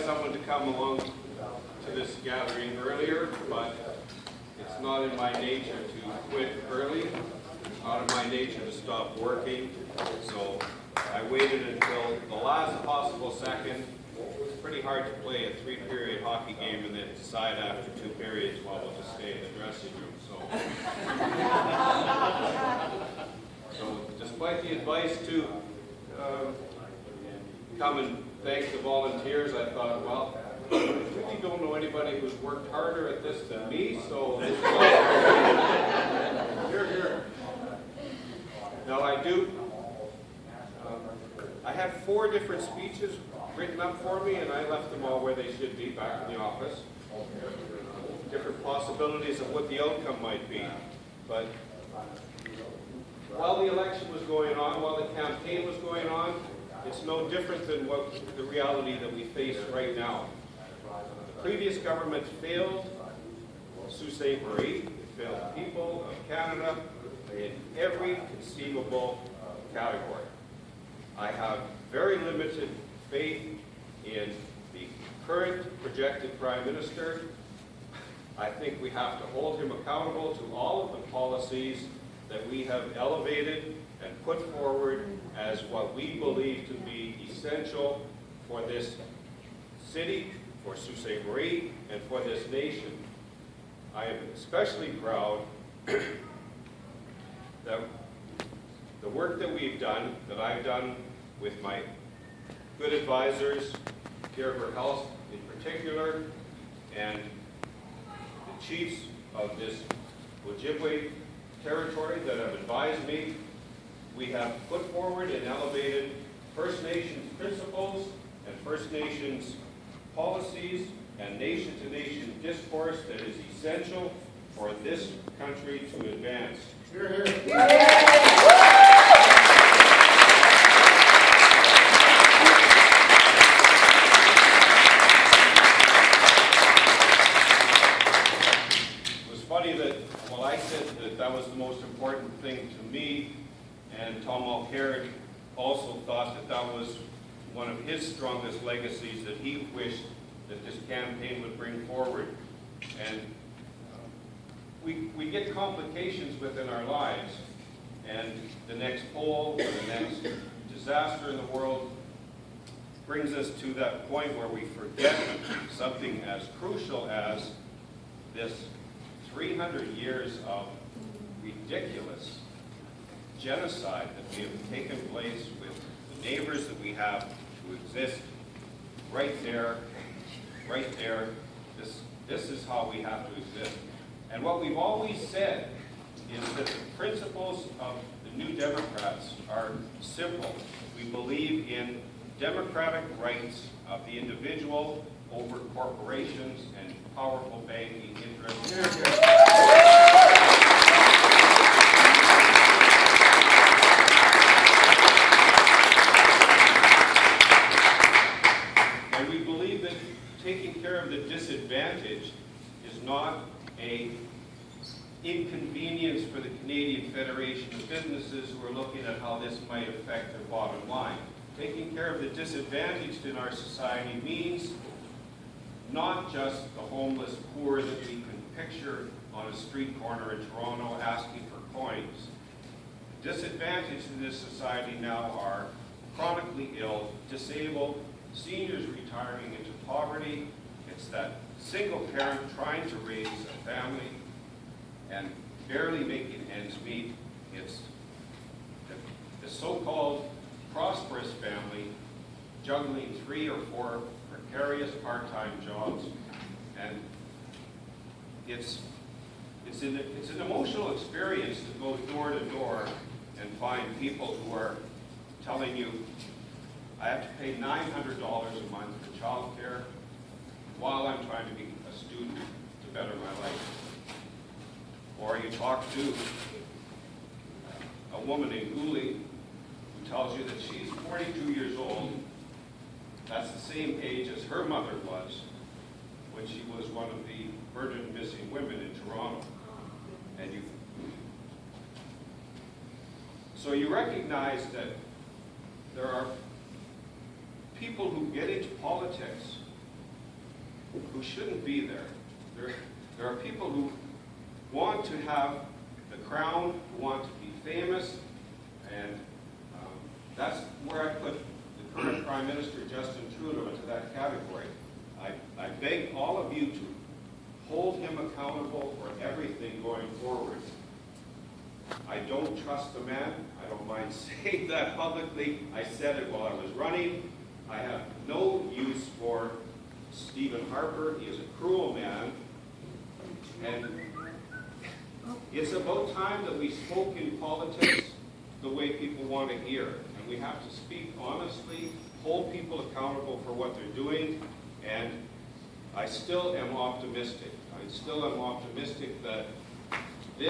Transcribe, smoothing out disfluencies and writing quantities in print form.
someone to come along to this gathering earlier, but it's not in my nature to quit early. It's not in my nature to stop working. So I waited until the last possible second. It's pretty hard to play a 3-period hockey game and then decide after 2 periods, well, we'll just stay in the dressing room. So despite the advice to come and thank the volunteers, I thought, well, I really don't know anybody who's worked harder at this than me, so this is all. Here. Now I do. I had 4 different speeches written up for me, and I left them all where they should be, back in the office. Different possibilities of what the outcome might be. But while the election was going on, while the campaign was going on, it's no different than what the reality that we face right now. The previous government failed Sault Ste. Marie, it failed the people of Canada in every conceivable category. I have very limited faith in the current projected Prime Minister. I think we have to hold him accountable to all of the policies that we have elevated and put forward as what we believe to be essential for this city, for Sault Ste. Marie, and for this nation. I am especially proud that the work that we've done, that I've done with my good advisors, Care for Health in particular, and the chiefs of this Ojibwe territory that have advised me, we have put forward and elevated First Nations principles and First Nations policies and nation-to-nation discourse that is essential for this country to advance. Hear, hear. It was funny that, well, I said that was the most important thing to me, and Tom Mulcair also thought that that was one of his strongest legacies that he wished that this campaign would bring forward. And we get complications within our lives, and the next poll or the next disaster in the world brings us to that point where we forget something as crucial as this 300 years of ridiculous genocide that we have taken place with the neighbors that we have who exist right there. This is how we have to exist. And what we've always said is that the principles of the New Democrats are simple. We believe in democratic rights of the individual over corporations and powerful banking interests. And we believe that taking care of the disadvantaged is not an inconvenience for the Canadian Federation of Businesses who are looking at how this might affect their bottom line. Taking care of the disadvantaged in our society means not just the homeless poor that we can picture on a street corner in Toronto asking for coins. Disadvantaged in this society now are chronically ill, disabled, seniors retiring into poverty. It's that single parent trying to raise a family and barely making ends meet. It's the so-called prosperous family juggling 3 or 4 precarious part-time jobs, and it's an emotional experience to go door to door and find people who are telling you, I have to pay $900 a month for child care while I'm trying to be a student to better my life. Or you talk to a woman in Gooley who tells you that she's 42 years old. That's the same age as her mother was when she was one of the murdered missing women in Toronto. And so you recognize that there are people who get into politics who shouldn't be there. There are people who want to have the crown, who want to be famous, and that's where I put the current Prime Minister, Justin Trudeau, into that category. I beg all of you to hold him accountable for everything going forward. I don't trust the man. I don't mind saying that publicly. I said it while I was running. I have no use for Stephen Harper. He is a cruel man. And it's about time that we spoke in politics the way people want to hear. And we have to speak honestly, hold people accountable for what they're doing, and I still am optimistic. I still am optimistic that